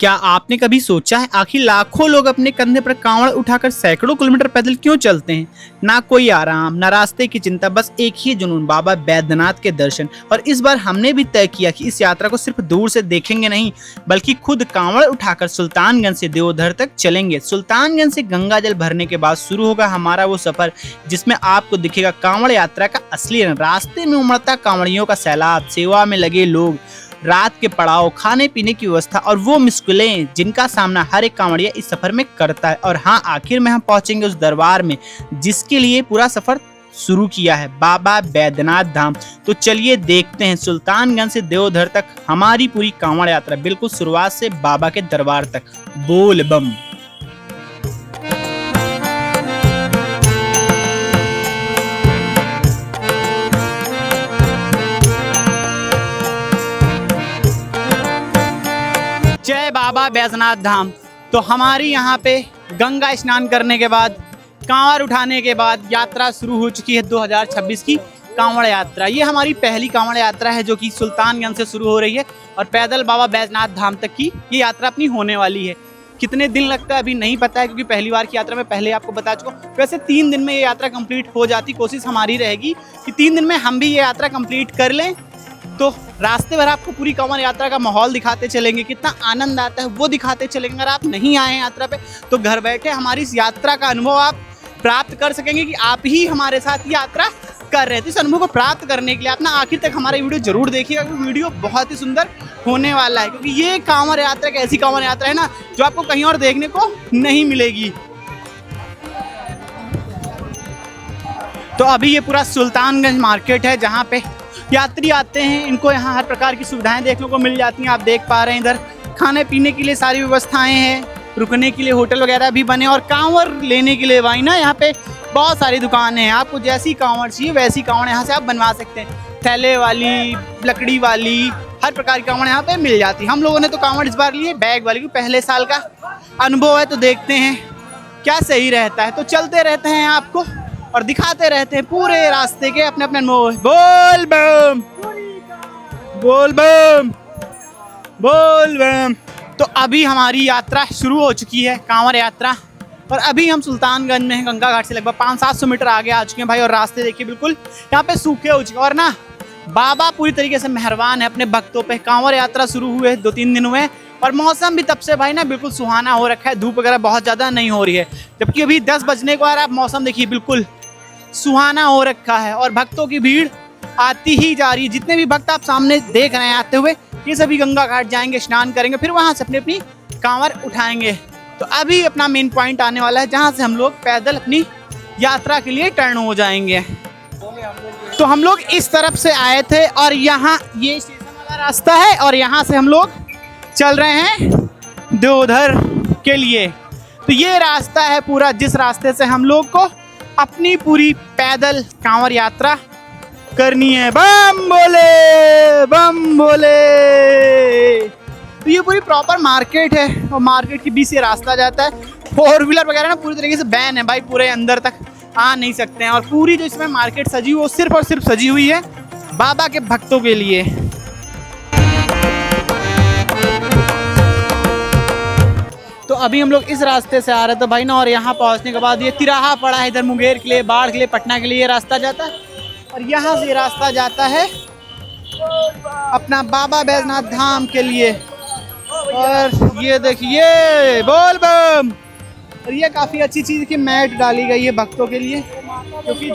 क्या आपने कभी सोचा है आखिर लाखों लोग अपने कंधे पर कांवड़ उठाकर सैकड़ों किलोमीटर पैदल क्यों चलते हैं? ना कोई आराम, ना रास्ते की चिंता, बस एक ही जुनून, बाबा बैद्यनाथ के दर्शन। और इस बार हमने भी तय किया कि इस यात्रा को सिर्फ दूर से देखेंगे नहीं, बल्कि खुद कांवड़ उठाकर सुल्तानगंज से देवोधर तक चलेंगे। सुल्तानगंज से गंगा जल भरने के बाद शुरू होगा हमारा वो सफर, जिसमें आपको दिखेगा कांवड़ यात्रा का असली रंग। रास्ते में उमड़ता कांवड़ियों का सैलाब, सेवा में लगे लोग, रात के पड़ाव, खाने पीने की व्यवस्था और वो मुश्किलें जिनका सामना हर एक कांवड़िया इस सफर में करता है। और हाँ, आखिर में हम पहुंचेंगे उस दरबार में जिसके लिए पूरा सफर शुरू किया है, बाबा बैद्यनाथ धाम। तो चलिए देखते हैं सुल्तानगंज से देवोधर तक हमारी पूरी कांवड़ यात्रा, बिल्कुल शुरुआत से बाबा के दरबार तक। बोल बम। जय बाबा बैद्यनाथ धाम। तो हमारी यहाँ पे गंगा स्नान करने के बाद, कांवड़ उठाने के बाद यात्रा शुरू हो चुकी है 2026 की कांवड़ यात्रा। ये हमारी पहली कांवड़ यात्रा है जो कि सुल्तानगंज से शुरू हो रही है और पैदल बाबा बैद्यनाथ धाम तक की ये यात्रा अपनी होने वाली है। कितने दिन लगता है अभी नहीं पता है, क्योंकि पहली बार की यात्रा में पहले आपको बता चुका हूँ। वैसे 3 दिन में ये यात्रा कंप्लीट हो जाती, कोशिश हमारी रहेगी कि 3 दिन में हम भी ये यात्रा कंप्लीट कर लें। तो रास्ते भर आपको पूरी कांवड़ यात्रा का माहौल दिखाते चलेंगे, कितना आनंद आता है वो दिखाते चलेंगे। अगर आप नहीं आए हैं यात्रा पे तो घर बैठे हमारी इस यात्रा का अनुभव आप प्राप्त कर सकेंगे कि आप ही हमारे साथ यात्रा कर रहे थे। इस अनुभव को प्राप्त करने के लिए आप ना आखिर तक हमारा वीडियो जरूर देखिएगा, क्योंकि वीडियो बहुत ही सुंदर होने वाला है। क्योंकि ये कांवड़ यात्रा एक ऐसी कांवड़ यात्रा है ना जो आपको कहीं और देखने को नहीं मिलेगी। तो अभी ये पूरा सुल्तानगंज मार्केट है जहाँ पे यात्री आते हैं, इनको यहाँ हर प्रकार की सुविधाएं देखने को मिल जाती हैं। आप देख पा रहे हैं इधर खाने पीने के लिए सारी व्यवस्थाएं हैं, रुकने के लिए होटल वगैरह भी बने, और कांवड़ लेने के लिए भाई ना यहाँ पे बहुत सारी दुकानें हैं। आपको जैसी कांवड़ चाहिए वैसी कांवड़ यहाँ से आप बनवा सकते हैं। थैले वाली, लकड़ी वाली, हर प्रकार की कांवड़ यहाँ पे मिल जाती है। हम लोगों ने तो कांवड़ इस बार लिए बैग वाली, क्योंकि पहले साल का अनुभव है, तो देखते हैं क्या सही रहता है। तो चलते रहते हैं आपको और दिखाते रहते हैं पूरे रास्ते के अपने अपने मोह। बोल बम, बोल बम, बोल बम। तो अभी हमारी यात्रा शुरू हो चुकी है, कांवड़ यात्रा, और अभी हम सुल्तानगंज में हैं। गंगा घाट से लगभग 500-700 मीटर आगे आ चुके हैं भाई। और रास्ते देखिए बिल्कुल यहाँ पे सूखे हो चुके हैं, और ना बाबा पूरी तरीके से मेहरबान है अपने भक्तों पे। कांवड़ यात्रा शुरू हुए 2-3 दिन हुए और मौसम भी तब से भाई ना बिल्कुल सुहाना हो रखा है। धूप वगैरह बहुत ज़्यादा नहीं हो रही है, जबकि अभी 10 बजने को आ रहा है। मौसम देखिए बिल्कुल सुहाना हो रखा है और भक्तों की भीड़ आती ही जा रही है। जितने भी भक्त आप सामने देख रहे हैं आते हुए, ये सभी गंगा घाट जाएंगे, स्नान करेंगे, फिर वहां से अपनी अपनी कांवड़ उठाएंगे। तो अभी अपना मेन पॉइंट आने वाला है जहां से हम लोग पैदल अपनी यात्रा के लिए टर्न हो जाएंगे। तो हम लोग इस तरफ से आए थे और यहाँ ये स्टेशन वाला रास्ता है, और यहाँ से हम लोग चल रहे हैं देवोधर के लिए। तो ये रास्ता है पूरा जिस रास्ते से हम लोग को अपनी पूरी पैदल कांवड़ यात्रा करनी है। बम बोले, बम बोले। तो ये पूरी प्रॉपर मार्केट है और मार्केट के बीच से रास्ता जाता है। 4 व्हीलर वगैरह ना पूरी तरीके से बैन है भाई, पूरे अंदर तक आ नहीं सकते हैं। और पूरी जो इसमें मार्केट सजी हुई वो सिर्फ और सिर्फ सजी हुई है बाबा के भक्तों के लिए। तो अभी हम लोग इस रास्ते से आ रहे थे भाई ना, और यहाँ पहुँचने के बाद ये तिराहा पड़ा है इधर मुंगेर के लिए, बाढ़ के लिए, पटना के लिए ये रास्ता जाता है। और यहाँ से रास्ता जाता है अपना बाबा बैद्यनाथ धाम के लिए। और ये देखिए बोल बम। और ये काफ़ी अच्छी चीज़ की मैट डाली गई है भक्तों के लिए, क्योंकि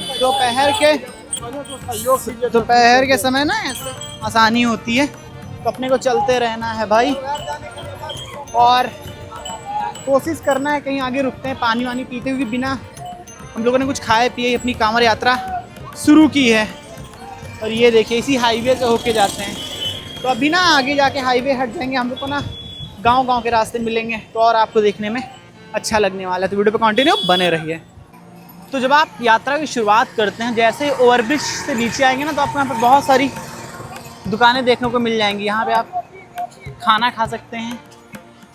दोपहर के समय ना ऐसे आसानी होती है। तो अपने को चलते रहना है भाई, और कोशिश करना है कहीं आगे रुकते हैं पानी वानी पीते हुए। बिना हम लोगों ने कुछ खाए पिए अपनी कांवड़ यात्रा शुरू की है। और ये देखिए इसी हाईवे से होके जाते हैं। तो अभी ना आगे जाके हाईवे हट जाएंगे, हम लोग को ना गांव-गांव के रास्ते मिलेंगे, तो और आपको देखने में अच्छा लगने वाला है। तो वीडियो पे कंटिन्यू बने रहिए। तो जब आप यात्रा की शुरुआत करते हैं, जैसे ओवरब्रिज से नीचे आएंगे ना, तो आपको यहाँ पर बहुत सारी दुकानें देखने को मिल जाएंगी। यहाँ पर आप खाना खा सकते हैं,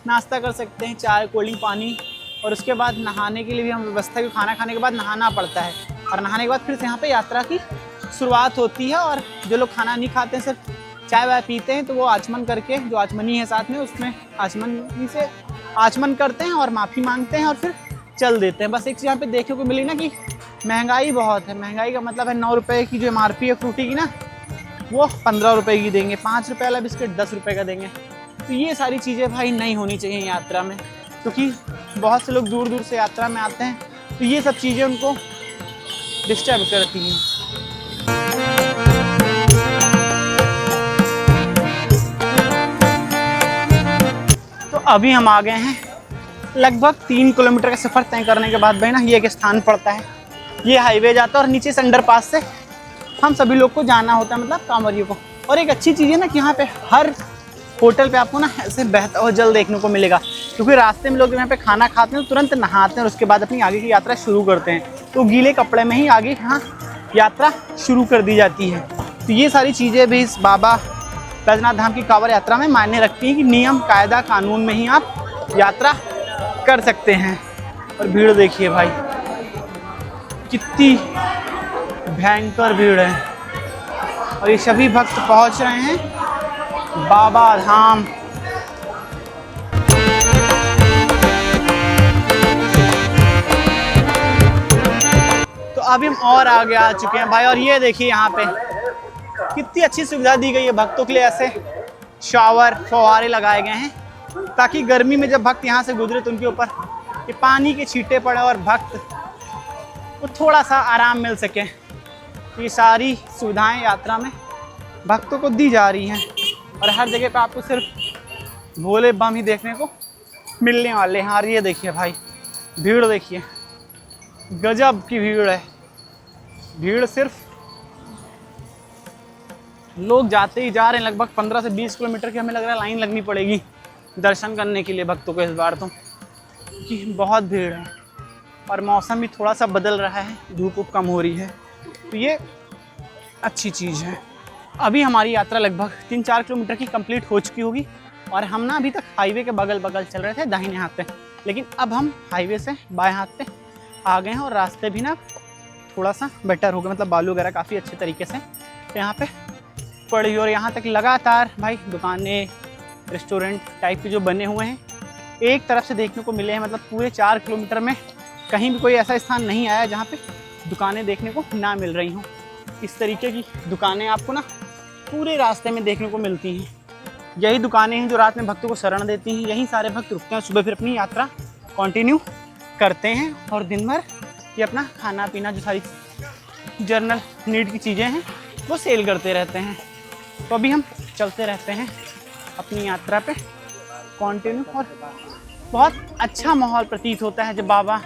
नाश्ता कर सकते हैं, चाय, कोल्ड ड्रिंक, पानी, और उसके बाद नहाने के लिए भी हम व्यवस्था है। खाना खाने के बाद नहाना पड़ता है, और नहाने के बाद फिर से यहाँ पे यात्रा की शुरुआत होती है। और जो लोग खाना नहीं खाते हैं, सिर्फ चाय वाय पीते हैं तो वो आचमन करके, जो आचमनी है साथ में, उसमें आचमनी से आचमन करते हैं और माफ़ी मांगते हैं और फिर चल देते हैं। बस एक चीज़ यहाँ पे देखने को मिली ना कि महंगाई बहुत है। महंगाई का मतलब है 9 रुपये की जो MRP है फ्रूटी की ना, वो 15 रुपये की देंगे। 5 रुपये वाला बिस्किट 10 रुपये का देंगे। तो ये सारी चीज़ें भाई नहीं होनी चाहिए यात्रा में, क्योंकि बहुत से लोग दूर दूर से यात्रा में आते हैं, तो ये सब चीज़ें उनको डिस्टर्ब करती हैं। तो अभी हम आ गए हैं लगभग 3 किलोमीटर का सफ़र तय करने के बाद भाई ना, ये एक स्थान पड़ता है, ये हाईवे जाता है और नीचे से अंडरपास से हम सभी लोग को जाना होता है, मतलब कांवरियों को। और एक अच्छी चीज़ है ना कि यहाँ पे हर होटल पे आपको ना ऐसे बहता हुआ जल देखने को मिलेगा, क्योंकि रास्ते में लोग यहाँ पे खाना खाते हैं तो तुरंत नहाते हैं और उसके बाद अपनी आगे की यात्रा शुरू करते हैं। तो गीले कपड़े में ही आगे यहाँ यात्रा शुरू कर दी जाती है। तो ये सारी चीज़ें भी इस बाबा बैजनाथ धाम की कांवड़ यात्रा में मायने रखती हैं कि नियम कायदा कानून में ही आप यात्रा कर सकते हैं। और भीड़ देखिए भाई, कितनी भयंकर भीड़ है। और ये सभी भक्त पहुंच रहे हैं बाबा धाम। तो अभी हम और आगे आ चुके हैं भाई, और ये देखिए यहाँ पे कितनी अच्छी सुविधा दी गई है भक्तों के लिए। ऐसे शावर फव्वारे लगाए गए हैं ताकि गर्मी में जब भक्त यहाँ से गुजरे तो उनके ऊपर ये पानी के छींटे पड़े और भक्त को थोड़ा सा आराम मिल सके। ये सारी सुविधाएं यात्रा में भक्तों को दी जा रही हैं और हर जगह पे आपको सिर्फ भोले बम ही देखने को मिलने वाले हैं। और ये देखिए भाई, भीड़ देखिए, गजब की भीड़ है। भीड़ सिर्फ लोग जाते ही जा रहे हैं। लगभग 15 से 20 किलोमीटर की हमें लग रहा है लाइन लगनी पड़ेगी दर्शन करने के लिए भक्तों को इस बार, तो कि बहुत भीड़ है। और मौसम भी थोड़ा सा बदल रहा है, धूप कम हो रही है, तो ये अच्छी चीज़ है। अभी हमारी यात्रा लगभग 3-4 किलोमीटर की कंप्लीट हो चुकी होगी और हम ना अभी तक हाईवे के बगल बगल चल रहे थे दाहिने हाथ पे, लेकिन अब हम हाईवे से बाएं हाथ पे आ गए हैं और रास्ते भी ना थोड़ा सा बेटर हो गया, मतलब बालू वगैरह काफ़ी अच्छे तरीके से यहाँ पे पड़ी। और यहाँ तक लगातार भाई दुकानें, रेस्टोरेंट टाइप के जो बने हुए हैं एक तरफ से देखने को मिले हैं। मतलब पूरे 4 किलोमीटर में कहीं भी कोई ऐसा स्थान नहीं आया जहाँ पे दुकानें देखने को ना मिल रही हों। इस तरीके की दुकानें आपको ना पूरे रास्ते में देखने को मिलती हैं। यही दुकानें हैं जो रात में भक्तों को शरण देती हैं। यहीं सारे भक्त रुकते हैं, सुबह फिर अपनी यात्रा कंटिन्यू करते हैं और दिन भर ये अपना खाना पीना, जो सारी जर्नल नीड की चीज़ें हैं, वो सेल करते रहते हैं। तो अभी हम चलते रहते हैं अपनी यात्रा पे कंटिन्यू। और बहुत अच्छा माहौल प्रतीत होता है जब बाबा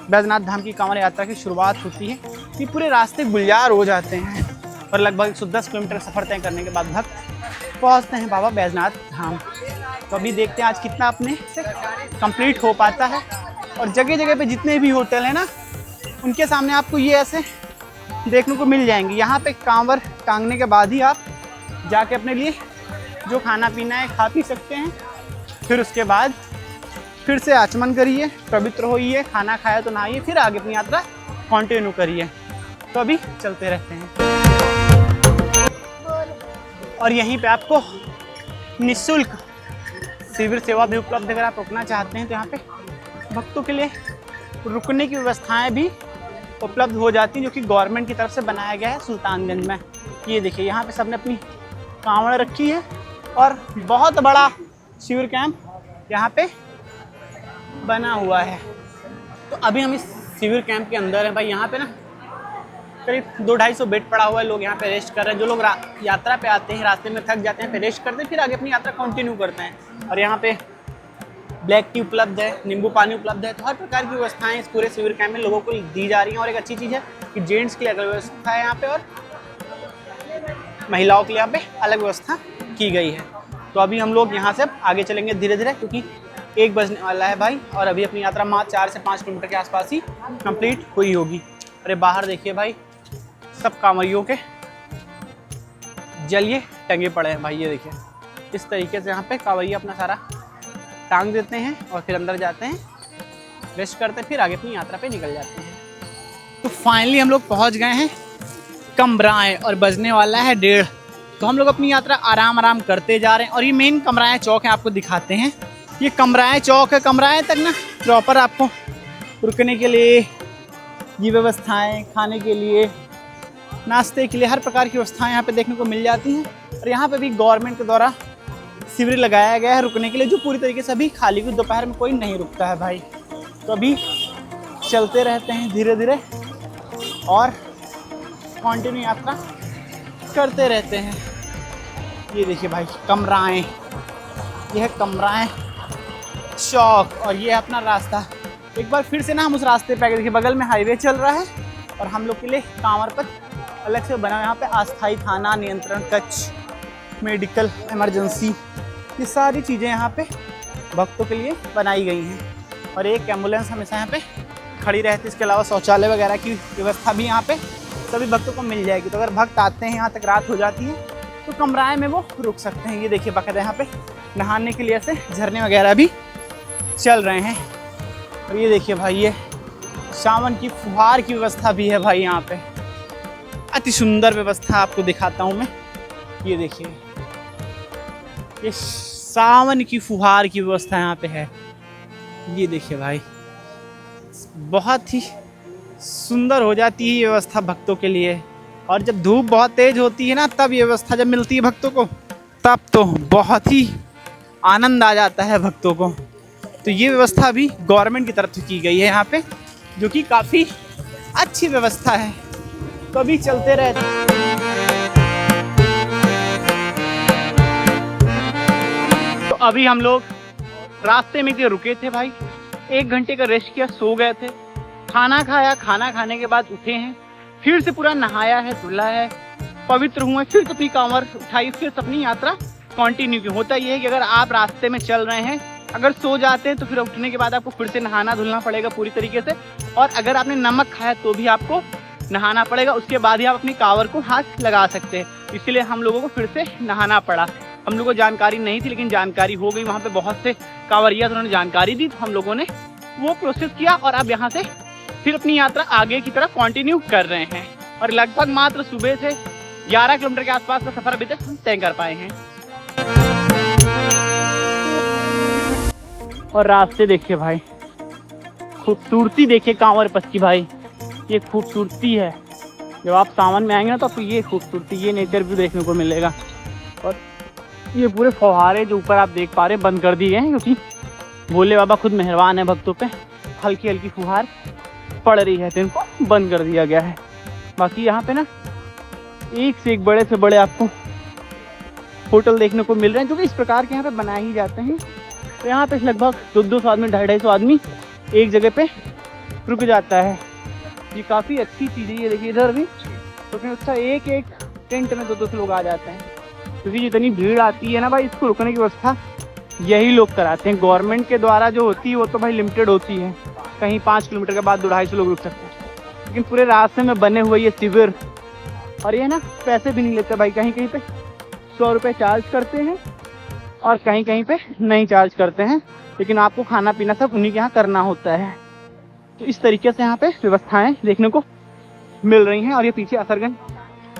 बैजनाथ धाम की कांवड़ यात्रा की शुरुआत होती है। ये पूरे रास्ते गुलजार हो जाते हैं और लगभग 110 किलोमीटर सफ़र तय करने के बाद भक्त पहुंचते हैं बाबा बैजनाथ धाम। तो अभी देखते हैं आज कितना अपने से कंप्लीट हो पाता है। और जगह जगह पे जितने भी होटल हैं ना, उनके सामने आपको ये ऐसे देखने को मिल जाएंगे। यहाँ पे कांवर टांगने के बाद ही आप जाके अपने लिए जो खाना पीना है खा पी सकते हैं। फिर उसके बाद फिर से आचमन करिए, पवित्र होइए, खाना खाया तो नहाइए, फिर आगे अपनी यात्रा कंटिन्यू करिए। तो अभी चलते रहते हैं। और यहीं पे आपको निःशुल्क शिविर सेवा भी उपलब्ध है। अगर आप रुकना चाहते हैं तो यहाँ पे भक्तों के लिए रुकने की व्यवस्थाएं भी उपलब्ध हो जाती हैं, जो कि गवर्नमेंट की तरफ से बनाया गया है सुल्तानगंज में। ये देखिए, यहाँ पे सबने अपनी कांवड़ रखी है और बहुत बड़ा शिविर कैंप यहाँ पे बना हुआ है। तो अभी हम इस शिविर कैंप के अंदर हैं भाई। यहाँ पे ना करीब 200-250 बेड पड़ा हुआ है। लोग यहाँ पे रेस्ट कर रहे हैं। जो लोग यात्रा पे आते हैं, रास्ते में थक जाते हैं, फिर रेस्ट करते हैं, फिर आगे अपनी यात्रा कंटिन्यू करते हैं। और यहाँ पे ब्लैक टी उपलब्ध है, नींबू पानी उपलब्ध है। तो हर प्रकार की व्यवस्थाएं इस पूरे शिविर कैंप में लोगों को दी जा रही हैं। और एक अच्छी चीज़ है कि जेंट्स के लिए अलग व्यवस्था है यहाँ पे और महिलाओं के लिए यहाँ पे अलग व्यवस्था की गई है। तो अभी हम लोग यहाँ से आगे चलेंगे धीरे धीरे, क्योंकि 1 बजने वाला है भाई और अभी अपनी यात्रा मात्र 4 से 5 किलोमीटर के आसपास ही कंप्लीट हुई होगी। अरे बाहर देखिए भाई, सब कांवरियों के जलिए टंगे पड़े हैं भाई। ये देखिए, इस तरीके से यहाँ पे कांवरिया अपना सारा टांग देते हैं और फिर अंदर जाते हैं, रेस्ट करते हैं, फिर आगे अपनी यात्रा पे निकल जाते हैं। तो फाइनली हम लोग पहुँच गए हैं कमराएं और बजने वाला है 1:30। तो हम लोग अपनी यात्रा आराम आराम करते जा रहे हैं। और ये मेन कमराएँ चौक है, आपको दिखाते हैं। ये कमराएँ चौक है, कमराएँ तक ना प्रॉपर आपको रुकने के लिए ये व्यवस्थाएं, खाने के लिए, नाश्ते के लिए, हर प्रकार की व्यवस्थाएं यहाँ पे देखने को मिल जाती हैं। और यहाँ पे भी गवर्नमेंट के द्वारा शिविर लगाया गया है रुकने के लिए, जो पूरी तरीके से अभी खाली, हुई दोपहर में कोई नहीं रुकता है भाई। तो अभी चलते रहते हैं धीरे धीरे और कंटिन्यू यात्रा करते रहते हैं। ये देखिए भाई कमराएँ, यह है कमराएँ चौक और ये है अपना रास्ता। एक बार फिर से ना हम उस रास्ते पे देखिए, बगल में हाईवे चल रहा है और हम लोग के लिए कांवर पथ अलग से बना। यहाँ पे अस्थाई थाना, नियंत्रण कक्ष, मेडिकल इमरजेंसी, ये सारी चीज़ें यहाँ पे भक्तों के लिए बनाई गई हैं। और एक एम्बुलेंस हमेशा यहाँ पे खड़ी रहती है। इसके अलावा शौचालय वगैरह की व्यवस्था भी यहाँ पे सभी भक्तों को मिल जाएगी। तो अगर भक्त आते हैं यहाँ तक, रात हो जाती है, तो कमराए में वो रुक सकते हैं। ये देखिए बाकायदा यहाँ पे नहाने के लिए ऐसे झरने वगैरह भी चल रहे हैं। और ये देखिए भाई, ये सावन की फुहार की व्यवस्था भी है भाई यहाँ पे। अति सुंदर व्यवस्था आपको दिखाता हूँ मैं। ये देखिए, ये सावन की फुहार की व्यवस्था यहाँ पे है। ये देखिए भाई, बहुत ही सुंदर हो जाती है ये व्यवस्था भक्तों के लिए। और जब धूप बहुत तेज होती है ना, तब ये व्यवस्था जब मिलती है भक्तों को, तब तो बहुत ही आनंद आ जाता है भक्तों को। तो ये व्यवस्था भी गवर्नमेंट की तरफ से की गई है यहाँ पे, जो कि काफ़ी अच्छी व्यवस्था है। तो अभी चलते रहते हैं। तो अभी हम लोग रास्ते में रुके थे भाई, 1 घंटे का रेस्ट किया, सो गए थे, खाना खाया, खाना खाने के बाद उठे हैं, फिर से पूरा नहाया है, धुला है, पवित्र हुए, फिर से अपनी कांवर उठाई, फिर से अपनी यात्रा कंटिन्यू की। होता ये है कि अगर आप रास्ते में चल रहे हैं, अगर सो जाते हैं तो फिर उठने के बाद आपको फिर से नहाना धुलना पड़ेगा पूरी तरीके से। और अगर आपने नमक खाया तो भी आपको नहाना पड़ेगा, उसके बाद ही आप अपनी कांवर को हाथ लगा सकते हैं। इसलिए हम लोगों को फिर से नहाना पड़ा। हम लोगों को जानकारी नहीं थी, लेकिन जानकारी हो गई। वहाँ पे बहुत से कांवरिया, उन्होंने जानकारी दी, तो हम लोगों ने वो प्रोसेस किया और अब यहाँ से फिर अपनी यात्रा आगे की तरफ कंटिन्यू कर रहे हैं। और लगभग मात्र सुबह से 11 किलोमीटर के आसपास का सफर अभी तक हम तय कर पाए हैं। और रास्ते देखिए भाई, खूबसूरती देखिए कांवर पथ की भाई, ये खूबसूरती है। जब आप सावन में आएंगे ना, तो आपको ये खूबसूरती, ये नेचर भी देखने को मिलेगा। और ये पूरे फव्वारे जो ऊपर आप देख पा रहे हैं बंद कर दिए हैं, क्योंकि भोले बाबा खुद मेहरबान है भक्तों पे। हल्की हल्की फुहार पड़ रही है तो इनको बंद कर दिया गया है। बाकी यहाँ पे ना एक से एक बड़े से बड़े आपको होटल देखने को मिल रहे हैं, जो कि इस प्रकार के यहाँ पे बनाए ही जाते हैं। तो यहाँ पे लगभग 200 आदमी, 250 आदमी एक जगह पे रुक जाता है। ये काफ़ी अच्छी चीज़ है। ये देखिए इधर भी, तो फिर उसका एक एक टेंट में 200 लोग आ जाते हैं, क्योंकि जितनी भीड़ आती है ना भाई, इसको रुकने की व्यवस्था यही लोग कराते हैं। गवर्नमेंट के द्वारा जो होती है वो तो भाई लिमिटेड होती है, कहीं 5 किलोमीटर के बाद 250 लोग रुक सकते हैं, लेकिन पूरे रास्ते में बने हुए ये शिविर, और ये ना पैसे भी नहीं लेते भाई। कहीं कहीं पे 100 रुपये चार्ज करते हैं और कहीं कहीं पे नहीं चार्ज करते हैं, लेकिन आपको खाना पीना सब उन्हीं के यहाँ करना होता है। तो इस तरीके से यहाँ पे व्यवस्थाएं देखने को मिल रही हैं। और ये पीछे असरगंज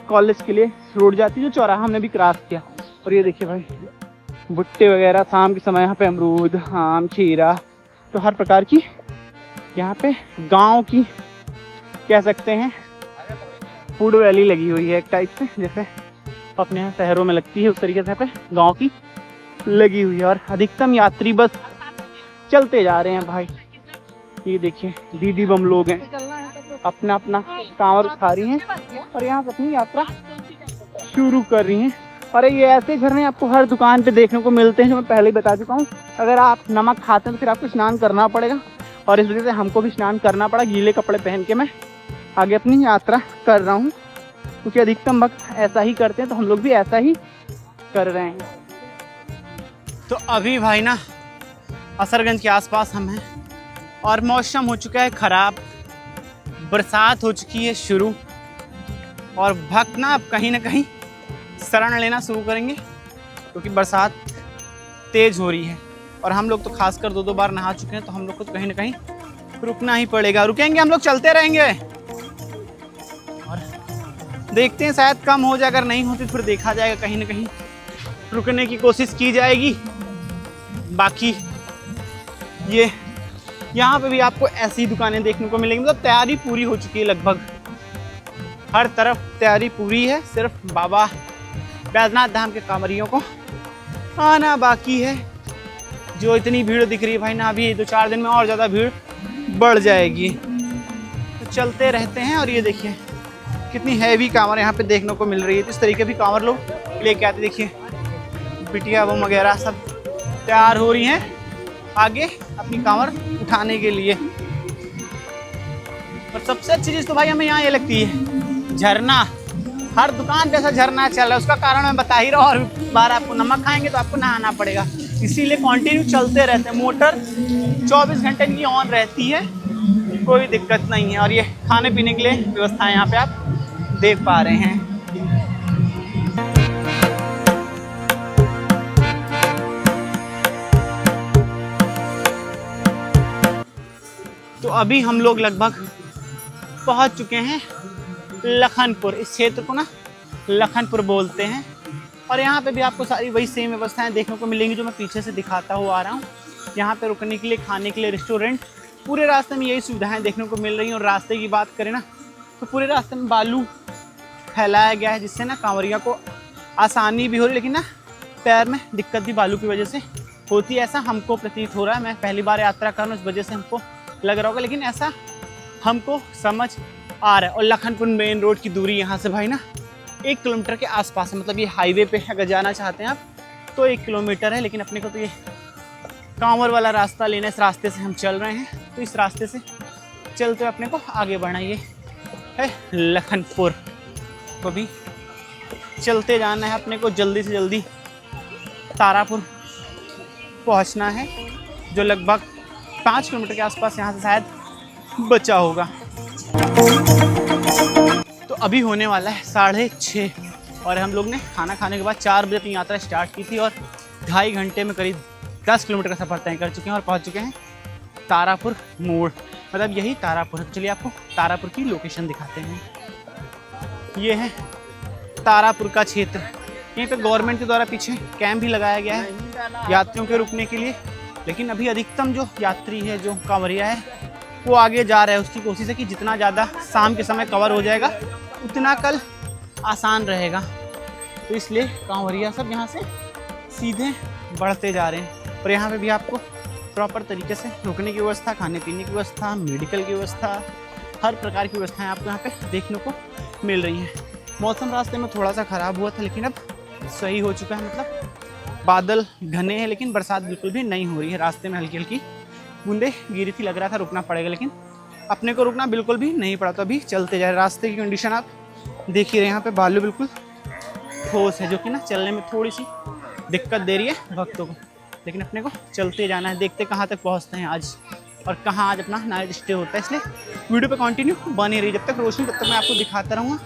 कॉलेज के लिए रोड जाती है, जो चौराहा हमने भी क्रॉस किया। और ये देखिए भाई भुट्टे वगैरह, शाम के समय यहाँ पे अमरूद, आम, खीरा, तो हर प्रकार की यहाँ पे गांव की कह सकते हैं फूड वैली लगी हुई है एक टाइप से, जैसे अपने यहाँ शहरों में लगती है, उस तरीके से यहाँ पे गाँव की लगी हुई है। और अधिकतम यात्री बस चलते जा रहे हैं भाई। ये देखिए दीदी बम लोग हैं, अपना अपना कांवर उठा रही हैं और यहाँ पे अपनी यात्रा शुरू कर रही हैं। और ये ऐसे झरने आपको हर दुकान पे देखने को मिलते हैं, जो मैं पहले ही बता चुका हूँ। अगर आप नमक खाते हैं तो फिर आपको स्नान करना पड़ेगा, और इस वजह से हमको भी स्नान करना पड़ा। गीले कपड़े पहन के मैं आगे अपनी यात्रा कर रहा हूँ, क्योंकि अधिकतम वक्त ऐसा ही करते हैं, तो हम लोग भी ऐसा ही कर रहे हैं। तो अभी भाई ना असरगंज के आसपास हम हैं और मौसम हो चुका है ख़राब, बरसात हो चुकी है शुरू, और भक्त ना अब कहीं ना कहीं शरण लेना शुरू करेंगे, क्योंकि बरसात तेज़ हो रही है। और हम लोग तो खासकर 2-2 बार नहा चुके हैं, तो हम लोग को कहीं ना कहीं रुकना ही पड़ेगा। रुकेंगे हम लोग, चलते रहेंगे। और देखते हैं, शायद कम हो जाए, अगर नहीं होती तो फिर देखा जाएगा, कहीं ना कहीं रुकने की कोशिश की जाएगी। बाकी ये यहाँ पे भी आपको ऐसी दुकानें देखने को मिलेंगी, मतलब तैयारी पूरी हो चुकी है, लगभग हर तरफ तैयारी पूरी है, सिर्फ बाबा बैजनाथ धाम के कांवरियों को आना बाकी है। जो इतनी भीड़ दिख रही है भाई ना, अभी 2-4 दिन में और ज़्यादा भीड़ बढ़ जाएगी। तो चलते रहते हैं। और ये देखिए कितनी हैवी कांवर यहाँ पे देखने को मिल रही है। तो इस तरीके भी कांवर लोग लेके आते, देखिए बिटिया बम वगैरह सब तैयार हो रही हैं आगे अपनी कांवर उठाने के लिए। और सबसे अच्छी चीज़ तो भाई हमें यहाँ ये लगती है, झरना। हर दुकान पे ऐसा झरना चल रहा है, उसका कारण मैं बता ही रहा हूँ। और बार आपको नमक खाएंगे तो आपको नहाना पड़ेगा, इसीलिए कंटिन्यू चलते रहते हैं। मोटर 24 घंटे की ऑन रहती है, कोई दिक्कत नहीं है। और ये खाने पीने के लिए व्यवस्था यहाँ पे आप देख पा रहे हैं। तो अभी हम लोग लगभग पहुंच चुके हैं लखनपुर। इस क्षेत्र को ना लखनपुर बोलते हैं। और यहाँ पे भी आपको सारी वही सेम व्यवस्थाएं देखने को मिलेंगी जो मैं पीछे से दिखाता हुआ आ रहा हूँ। यहाँ पे रुकने के लिए, खाने के लिए रेस्टोरेंट, पूरे रास्ते में यही सुविधाएं देखने को मिल रही हैं। और रास्ते की बात करें ना तो पूरे रास्ते में बालू फैलाया गया है, जिससे ना कांवरिया को आसानी भी हो रही है, लेकिन ना पैर में दिक्कत भी बालू की वजह से होती है, ऐसा हमको प्रतीत हो रहा है। मैं पहली बार यात्रा कर रहा हूँ, इस वजह से हमको लग रहा होगा, लेकिन ऐसा हमको समझ आ रहा है। और लखनपुर मेन रोड की दूरी यहाँ से भाई ना 1 किलोमीटर के आसपास है। मतलब ये हाईवे पे अगर जाना चाहते हैं आप तो 1 किलोमीटर है, लेकिन अपने को तो ये कांवर वाला रास्ता लेना, इस रास्ते से हम चल रहे हैं। तो इस रास्ते से चलते हुए अपने को आगे बढ़ना, ये है लखनपुर। तो भी चलते जाना है अपने को, जल्दी से जल्दी तारापुर पहुंचना है, जो लगभग 5 किलोमीटर के आसपास यहाँ से शायद बचा होगा। तो अभी होने वाला है 6:30 और हम लोग ने खाना खाने के बाद 4 बजे अपनी यात्रा स्टार्ट की थी और 2.5 घंटे में करीब 10 किलोमीटर का सफ़र तय कर चुके हैं और पहुँच चुके हैं तारापुर मोड़। मतलब यही तारापुर है। चलिए आपको तारापुर की लोकेशन दिखाते हैं। ये है तारापुर का क्षेत्र। यहीं पे गवर्नमेंट के द्वारा पीछे कैंप भी लगाया गया है यात्रियों के रुकने के लिए। लेकिन अभी अधिकतम जो यात्री है, जो कांवरिया है, वो आगे जा रहा है। उसकी कोशिश है कि जितना ज़्यादा शाम के समय कवर हो जाएगा उतना कल आसान रहेगा। तो इसलिए कांवरिया सब यहाँ से सीधे बढ़ते जा रहे हैं। और यहाँ पे भी आपको प्रॉपर तरीके से रुकने की व्यवस्था, खाने पीने की व्यवस्था, मेडिकल की व्यवस्था, हर प्रकार की व्यवस्थाएं आपको यहाँ पे देखने को मिल रही हैं। मौसम रास्ते में थोड़ा सा ख़राब हुआ था, लेकिन अब सही हो चुका है। मतलब बादल घने हैं, लेकिन बरसात बिल्कुल भी नहीं हो रही है। रास्ते में हल्की हल्की बूंदे गिरी थी, लग रहा था रुकना पड़ेगा, लेकिन अपने को रुकना बिल्कुल भी नहीं पड़ा। तो अभी चलते जा रहे। रास्ते की कंडीशन आप देख ही रहे हैं, यहाँ पे बालू बिल्कुल ठोस है, जो कि ना चलने में थोड़ी सी दिक्कत दे रही है भक्तों को। लेकिन अपने को चलते जाना है, देखते कहाँ तक पहुँचते हैं आज और कहाँ आज अपना नाइट स्टे होता है। इसलिए वीडियो पे कंटिन्यू बनी रही, जब तक रोशनी तब तक मैं आपको दिखाता रहूँगा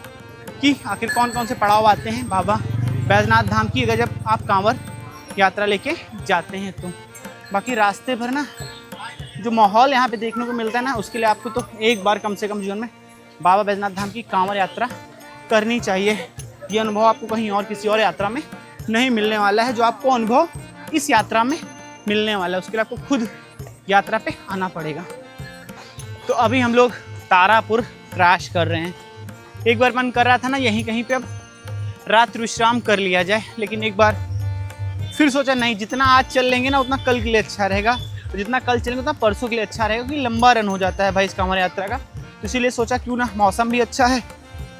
कि आखिर कौन कौन से पड़ाव आते हैं बाबा बैजनाथ धाम की, अगर जब आप कांवर यात्रा लेके जाते हैं तो। बाकी रास्ते भर ना जो माहौल यहाँ पे देखने को मिलता है ना, उसके लिए आपको तो एक बार कम से कम जीवन में बाबा बैजनाथ धाम की कांवर यात्रा करनी चाहिए। ये अनुभव आपको कहीं और किसी और यात्रा में नहीं मिलने वाला है। जो आपको अनुभव इस यात्रा में मिलने वाला है, उसके लिए आपको खुद यात्रा पे आना पड़ेगा। तो अभी हम लोग तारापुर क्रैश कर रहे हैं। एक बार मन कर रहा था ना यहीं कहीं पे अब रात विश्राम कर लिया जाए, लेकिन एक बार फिर सोचा नहीं, जितना आज चल लेंगे ना उतना कल के लिए अच्छा रहेगा, और जितना कल चलेंगे उतना परसों के लिए अच्छा रहेगा, क्योंकि लंबा रन हो जाता है भाई इस कांवर यात्रा का। तो इसीलिए सोचा क्यों ना, मौसम भी अच्छा है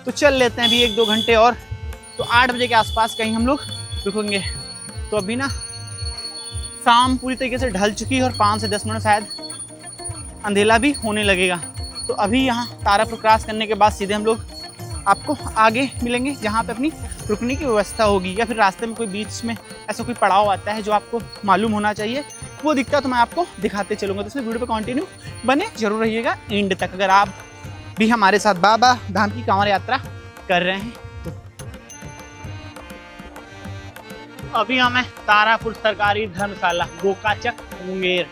तो चल लेते हैं अभी 1-2 घंटे और। तो 8 बजे के आसपास कहीं हम लोग रुकेंगे। तो अभी ना शाम पूरी तरीके से ढल चुकी है और 5 से 10 मिनट शायद अंधेला भी होने लगेगा। तो अभी यहाँ तारापुर क्रॉस करने के बाद सीधे हम लोग आपको आगे मिलेंगे, जहाँ पे अपनी रुकने की व्यवस्था होगी, या फिर रास्ते में कोई बीच में ऐसा कोई पड़ाव आता है जो आपको मालूम होना चाहिए, वो दिखता तो मैं आपको दिखाते चलूँगा। तो इसलिए वीडियो पे कंटिन्यू बने जरूर रहिएगा एंड तक, अगर आप भी हमारे साथ बाबा धाम की कांवर यात्रा कर रहे हैं तो। अभी हमें तारापुर सरकारी धर्मशाला गोकाचक मुंगेर,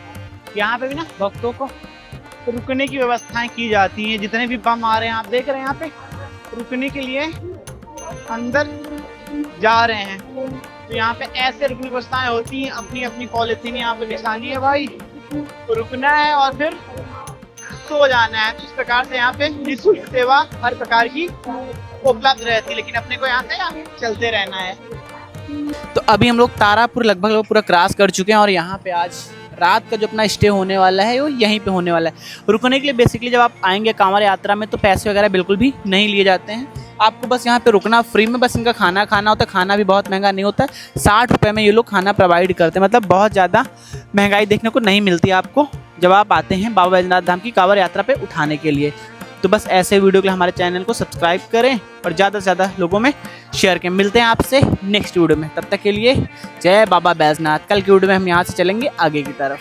यहाँ पे भी ना भक्तों को रुकने की व्यवस्थाएं की जाती हैं। जितने भी बम आ रहे हैं आप देख रहे हैं, यहाँ पे रुकने के लिए अंदर जा रहे हैं। तो यहाँ पे ऐसे रुकने की व्यवस्थाएं होती हैं, अपनी अपनी पॉलिथीन यहाँ पे निशानी है भाई, रुकना है और फिर सो जाना है। तो इस प्रकार से यहाँ पे निःशुल्क सेवा हर प्रकार की उपलब्ध रहती है, लेकिन अपने को यहाँ से चलते रहना है। तो अभी हम लोग तारापुर लगभग पूरा क्रॉस कर चुके हैं और यहाँ पे आज रात का जो अपना स्टे होने वाला है वो यहीं पे होने वाला है। रुकने के लिए बेसिकली जब आप आएंगे कांवड़ यात्रा में तो पैसे वगैरह बिल्कुल भी नहीं लिए जाते हैं, आपको बस यहाँ पे रुकना फ्री में, बस इनका खाना खाना होता है। खाना भी बहुत महंगा नहीं होता है, 60 रुपये में ये लोग खाना प्रोवाइड करते हैं। मतलब बहुत ज़्यादा महंगाई देखने को नहीं मिलती आपको जब आप आते हैं बाबा बैजनाथ धाम की कांवड़ यात्रा पे उठाने के लिए। तो बस ऐसे वीडियो के लिए हमारे चैनल को सब्सक्राइब करें और ज़्यादा से ज़्यादा लोगों में शेयर करें। मिलते हैं आपसे नेक्स्ट वीडियो में, तब तक के लिए जय बाबा बैजनाथ। कल की वीडियो में हम यहाँ से चलेंगे आगे की तरफ।